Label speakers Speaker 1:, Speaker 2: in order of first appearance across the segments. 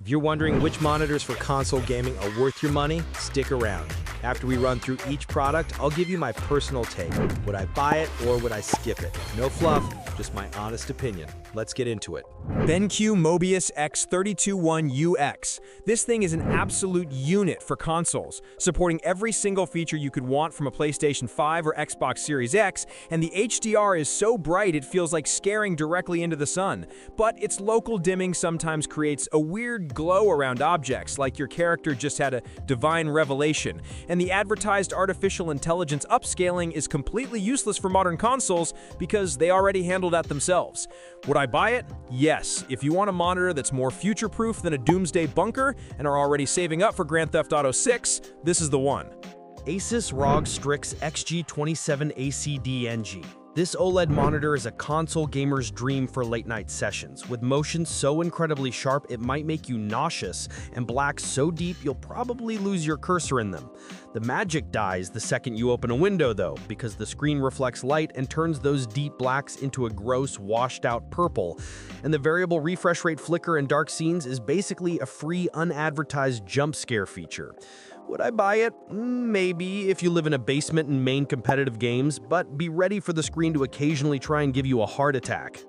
Speaker 1: If you're wondering which monitors for console gaming are worth your money, stick around. After we run through each product, I'll give you my personal take. Would I buy it or would I skip it? No fluff, just my honest opinion. Let's get into it.
Speaker 2: BenQ Mobius X321UX. This thing is an absolute unit for consoles, supporting every single feature you could want from a PlayStation 5 or Xbox Series X, and the HDR is so bright it feels like staring directly into the sun. But its local dimming sometimes creates a weird glow around objects, like your character just had a divine revelation, and the advertised artificial intelligence upscaling is completely useless for modern consoles because they already handle that themselves. Would I buy it? Yes, if you want a monitor that's more future-proof than a doomsday bunker and are already saving up for Grand Theft Auto 6, this is the one.
Speaker 1: Asus ROG Strix XG27ACDNG. This OLED monitor is a console gamer's dream for late-night sessions, with motion so incredibly sharp it might make you nauseous, and blacks so deep you'll probably lose your cursor in them. The magic dies the second you open a window, though, because the screen reflects light and turns those deep blacks into a gross, washed-out purple, and the variable refresh rate flicker in dark scenes is basically a free, unadvertised jump scare feature. Would I buy it? Maybe, if you live in a basement and main competitive games, but be ready for the screen to occasionally try and give you a heart attack.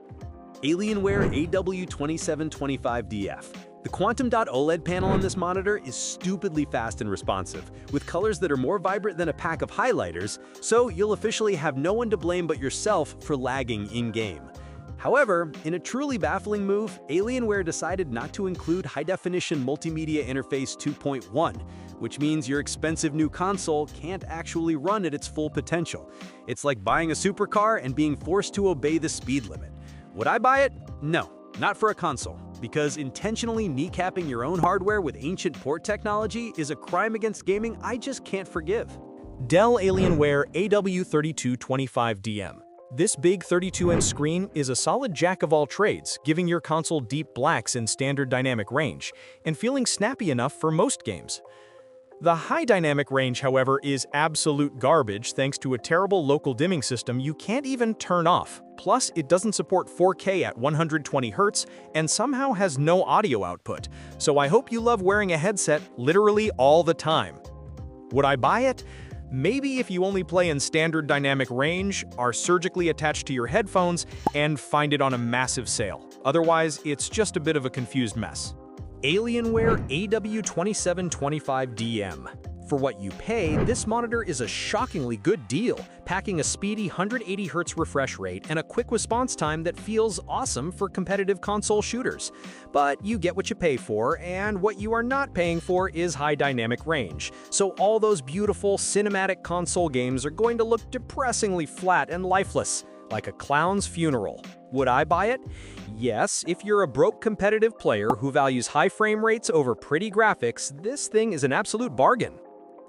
Speaker 3: Alienware AW2725DF. The Quantum Dot OLED panel on this monitor is stupidly fast and responsive, with colors that are more vibrant than a pack of highlighters, so you'll officially have no one to blame but yourself for lagging in-game. However, in a truly baffling move, Alienware decided not to include High-Definition Multimedia Interface 2.1, which means your expensive new console can't actually run at its full potential. It's like buying a supercar and being forced to obey the speed limit. Would I buy it? No, not for a console, because intentionally kneecapping your own hardware with ancient port technology is a crime against gaming I just can't forgive.
Speaker 2: Dell Alienware AW3225DM. This big 32-inch screen is a solid jack of all trades, giving your console deep blacks in standard dynamic range, and feeling snappy enough for most games. The high dynamic range, however, is absolute garbage thanks to a terrible local dimming system you can't even turn off. Plus, it doesn't support 4K at 120 Hz and somehow has no audio output, so I hope you love wearing a headset literally all the time. Would I buy it? Maybe if you only play in standard dynamic range, are surgically attached to your headphones, and find it on a massive sale. Otherwise, it's just a bit of a confused mess.
Speaker 1: Alienware AW2725DM. For what you pay, this monitor is a shockingly good deal, packing a speedy 180 Hz refresh rate and a quick response time that feels awesome for competitive console shooters. But you get what you pay for, and what you are not paying for is high dynamic range. So all those beautiful cinematic console games are going to look depressingly flat and lifeless, like a clown's funeral. Would I buy it? Yes, if you're a broke competitive player who values high frame rates over pretty graphics, this thing is an absolute bargain.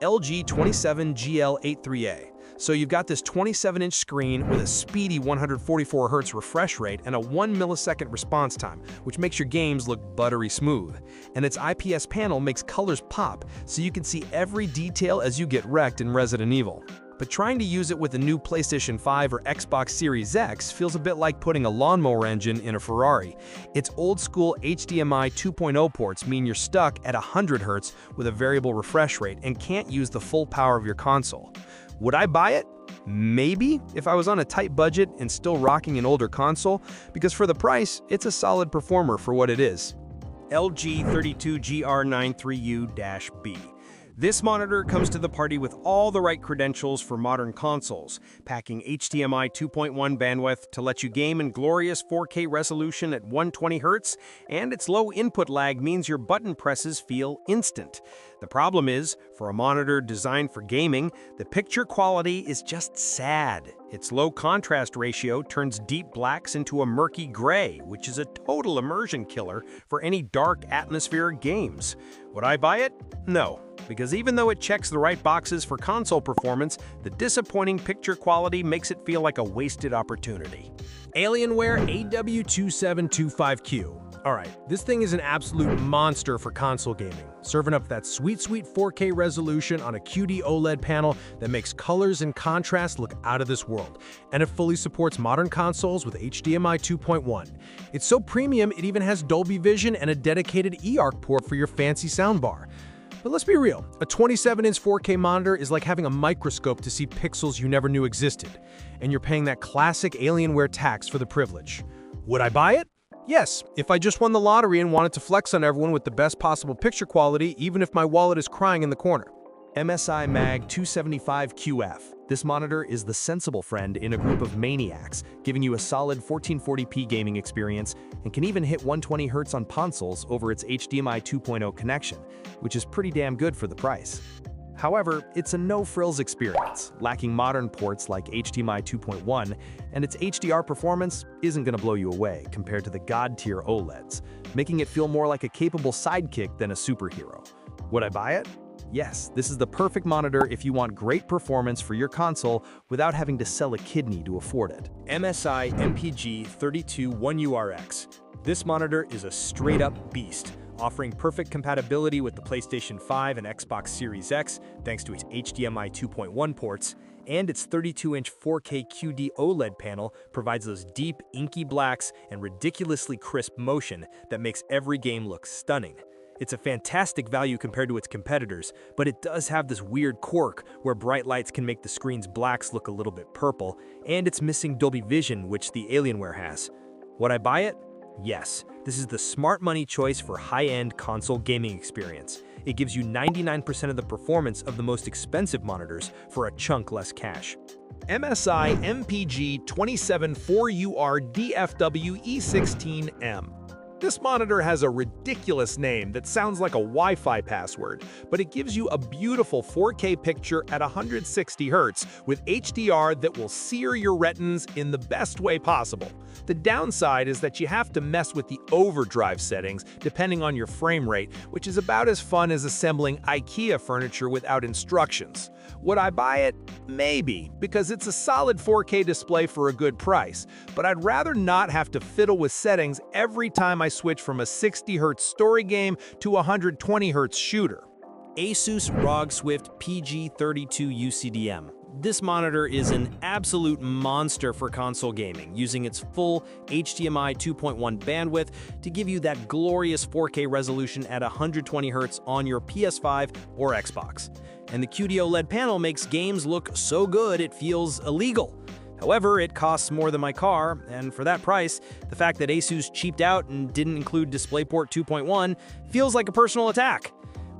Speaker 2: LG 27GL83A. So you've got this 27-inch screen with a speedy 144 Hz refresh rate and a 1 millisecond response time, which makes your games look buttery smooth. And its IPS panel makes colors pop, so you can see every detail as you get wrecked in Resident Evil. But trying to use it with a new PlayStation 5 or Xbox Series X feels a bit like putting a lawnmower engine in a Ferrari. Its old-school HDMI 2.0 ports mean you're stuck at 100 Hz with a variable refresh rate and can't use the full power of your console. Would I buy it? Maybe, if I was on a tight budget and still rocking an older console, because for the price, it's a solid performer for what it is.
Speaker 4: LG 32GR93U-B. This monitor comes to the party with all the right credentials for modern consoles, packing HDMI 2.1 bandwidth to let you game in glorious 4K resolution at 120 Hz, and its low input lag means your button presses feel instant. The problem is, for a monitor designed for gaming, the picture quality is just sad. Its low contrast ratio turns deep blacks into a murky gray, which is a total immersion killer for any dark atmospheric games. Would I buy it? No, because even though it checks the right boxes for console performance, the disappointing picture quality makes it feel like a wasted opportunity.
Speaker 2: Alienware AW2725Q. Alright, this thing is an absolute monster for console gaming, serving up that sweet 4K resolution on a QD OLED panel that makes colors and contrast look out of this world, and it fully supports modern consoles with HDMI 2.1. It's so premium, it even has Dolby Vision and a dedicated eARC port for your fancy soundbar. But let's be real, a 27-inch 4K monitor is like having a microscope to see pixels you never knew existed, and you're paying that classic Alienware tax for the privilege. Would I buy it? Yes, if I just won the lottery and wanted to flex on everyone with the best possible picture quality, even if my wallet is crying in the corner.
Speaker 1: MSI Mag 275QF. This monitor is the sensible friend in a group of maniacs, giving you a solid 1440p gaming experience and can even hit 120Hz on consoles over its HDMI 2.0 connection, which is pretty damn good for the price. However, it's a no-frills experience, lacking modern ports like HDMI 2.1, and its HDR performance isn't going to blow you away compared to the god-tier OLEDs, making it feel more like a capable sidekick than a superhero. Would I buy it? Yes, this is the perfect monitor if you want great performance for your console without having to sell a kidney to afford it.
Speaker 3: MSI MPG 321URX. This monitor is a straight-up beast, offering perfect compatibility with the PlayStation 5 and Xbox Series X thanks to its HDMI 2.1 ports, and its 32-inch 4K QD OLED panel provides those deep, inky blacks and ridiculously crisp motion that makes every game look stunning. It's a fantastic value compared to its competitors, but it does have this weird quirk where bright lights can make the screen's blacks look a little bit purple, and it's missing Dolby Vision, which the Alienware has. Would I buy it? Yes, this is the smart money choice for high-end console gaming experience. It gives you 99% of the performance of the most expensive monitors for a chunk less cash.
Speaker 2: MSI MPG 274UR DFW E16M. This monitor has a ridiculous name that sounds like a Wi-Fi password, but it gives you a beautiful 4K picture at 160Hz with HDR that will sear your retinas in the best way possible. The downside is that you have to mess with the overdrive settings depending on your frame rate, which is about as fun as assembling IKEA furniture without instructions. Would I buy it? Maybe, because it's a solid 4K display for a good price, but I'd rather not have to fiddle with settings every time I switch from a 60Hz story game to a 120Hz shooter.
Speaker 1: Asus ROG Swift PG32 UCDM. This monitor is an absolute monster for console gaming, using its full HDMI 2.1 bandwidth to give you that glorious 4K resolution at 120Hz on your PS5 or Xbox. And the QD OLED panel makes games look so good it feels illegal. However, it costs more than my car, and for that price, the fact that Asus cheaped out and didn't include DisplayPort 2.1 feels like a personal attack.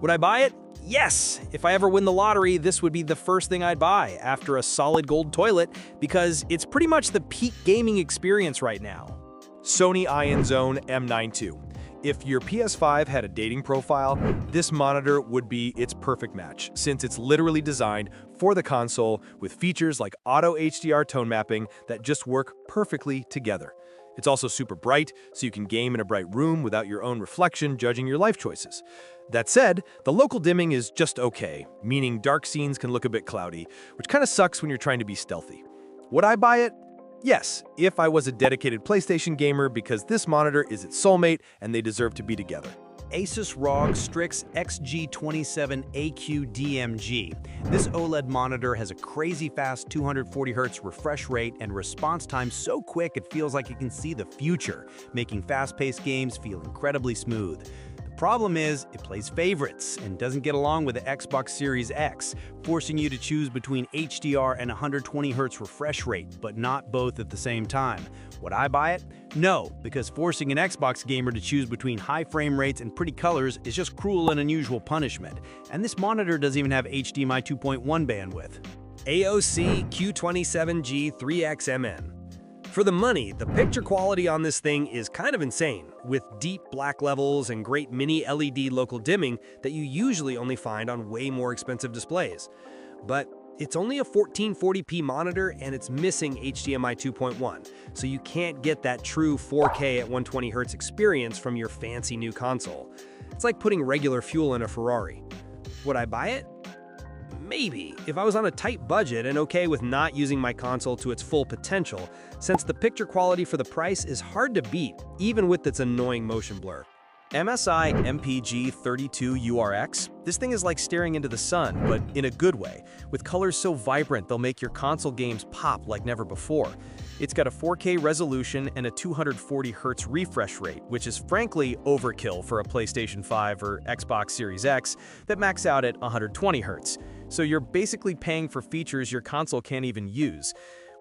Speaker 1: Would I buy it? Yes! If I ever win the lottery, this would be the first thing I'd buy after a solid gold toilet, because it's pretty much the peak gaming experience right now.
Speaker 2: Sony IonZone M92. If your PS5 had a dating profile, this monitor would be its perfect match, since it's literally designed for the console with features like auto HDR tone mapping that just work perfectly together. It's also super bright, so you can game in a bright room without your own reflection judging your life choices. That said, the local dimming is just okay, meaning dark scenes can look a bit cloudy, which kind of sucks when you're trying to be stealthy. Would I buy it? Yes, if I was a dedicated PlayStation gamer, because this monitor is its soulmate and they deserve to be together.
Speaker 1: Asus ROG Strix XG27AQ DMG. This OLED monitor has a crazy fast 240Hz refresh rate and response time so quick it feels like it can see the future, making fast-paced games feel incredibly smooth. The problem is, it plays favorites and doesn't get along with the Xbox Series X, forcing you to choose between HDR and 120Hz refresh rate, but not both at the same time. Would I buy it? No, because forcing an Xbox gamer to choose between high frame rates and pretty colors is just cruel and unusual punishment. And this monitor doesn't even have HDMI 2.1 bandwidth.
Speaker 4: AOC Q27G 3XMN. For the money, the picture quality on this thing is kind of insane, with deep black levels and great mini LED local dimming that you usually only find on way more expensive displays. But it's only a 1440p monitor and it's missing HDMI 2.1, so you can't get that true 4K at 120Hz experience from your fancy new console. It's like putting regular fuel in a Ferrari. Would I buy it? maybe, if I was on a tight budget and okay with not using my console to its full potential, since the picture quality for the price is hard to beat, even with its annoying motion blur.
Speaker 3: MSI MPG 32URX? This thing is like staring into the sun, but in a good way, with colors so vibrant they'll make your console games pop like never before. It's got a 4K resolution and a 240Hz refresh rate, which is frankly overkill for a PlayStation 5 or Xbox Series X that max out at 120Hz. So you're basically paying for features your console can't even use.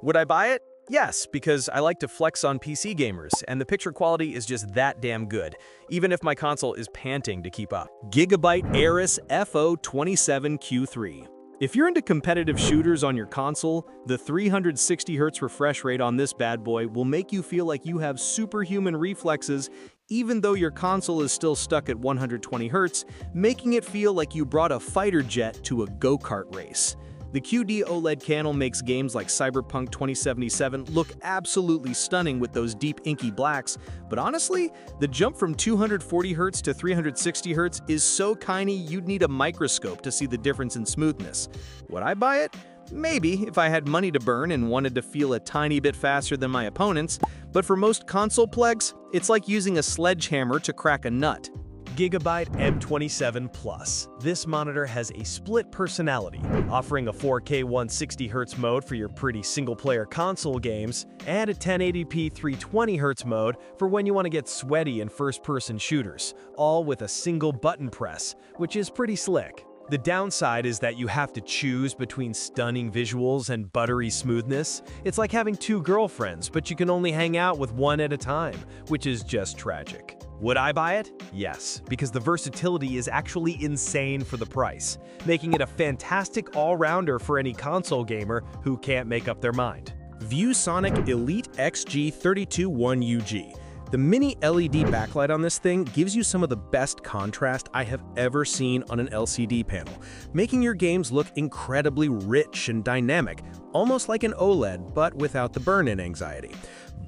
Speaker 3: Would I buy it? Yes, because I like to flex on PC gamers, and the picture quality is just that damn good, even if my console is panting to keep up. Gigabyte Aorus FO27Q3. If you're into competitive shooters on your console, the 360Hz refresh rate on this bad boy will make you feel like you have superhuman reflexes even though your console is still stuck at 120Hz, making it feel like you brought a fighter jet to a go-kart race. The QD OLED panel makes games like Cyberpunk 2077 look absolutely stunning with those deep inky blacks, but honestly, the jump from 240Hz to 360Hz is so tiny you'd need a microscope to see the difference in smoothness. Would I buy it? Maybe, if I had money to burn and wanted to feel a tiny bit faster than my opponents, but for most console plegs, it's like using a sledgehammer to crack a nut.
Speaker 1: Gigabyte M27 Plus. This monitor has a split personality, offering a 4K 160Hz mode for your pretty single-player console games, and a 1080p 320Hz mode for when you want to get sweaty in first-person shooters, all with a single button press, which is pretty slick. The downside is that you have to choose between stunning visuals and buttery smoothness. It's like having two girlfriends, but you can only hang out with one at a time, which is just tragic. Would I buy it? Yes, because the versatility is actually insane for the price, making it a fantastic all-rounder for any console gamer who can't make up their mind.
Speaker 2: ViewSonic Elite XG321UG. The mini LED backlight on this thing gives you some of the best contrast I have ever seen on an LCD panel, making your games look incredibly rich and dynamic, almost like an OLED, but without the burn-in anxiety.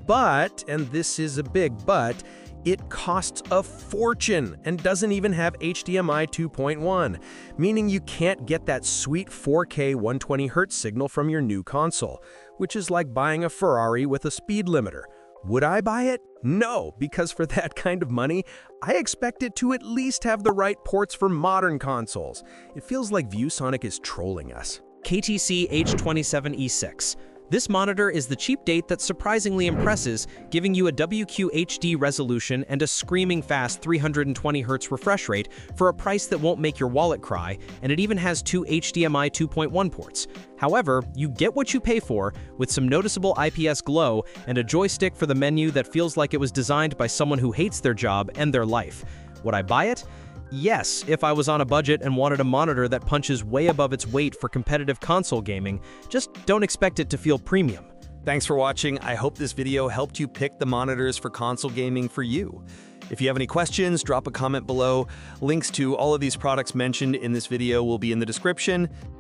Speaker 2: But, and this is a big but, it costs a fortune and doesn't even have HDMI 2.1, meaning you can't get that sweet 4K 120Hz signal from your new console, which is like buying a Ferrari with a speed limiter. Would I buy it? No, because for that kind of money, I expect it to at least have the right ports for modern consoles. It feels like ViewSonic is trolling us.
Speaker 5: KTC H27E6. This monitor is the cheap date that surprisingly impresses, giving you a WQHD resolution and a screaming fast 320Hz refresh rate for a price that won't make your wallet cry, and it even has two HDMI 2.1 ports. However, you get what you pay for, with some noticeable IPS glow and a joystick for the menu that feels like it was designed by someone who hates their job and their life. Would I buy it? Yes, if I was on a budget and wanted a monitor that punches way above its weight for competitive console gaming, just don't expect it to feel premium.
Speaker 3: Thanks for watching. I hope this video helped you pick the monitors for console gaming for you. If you have any questions, drop a comment below. Links to all of these products mentioned in this video will be in the description.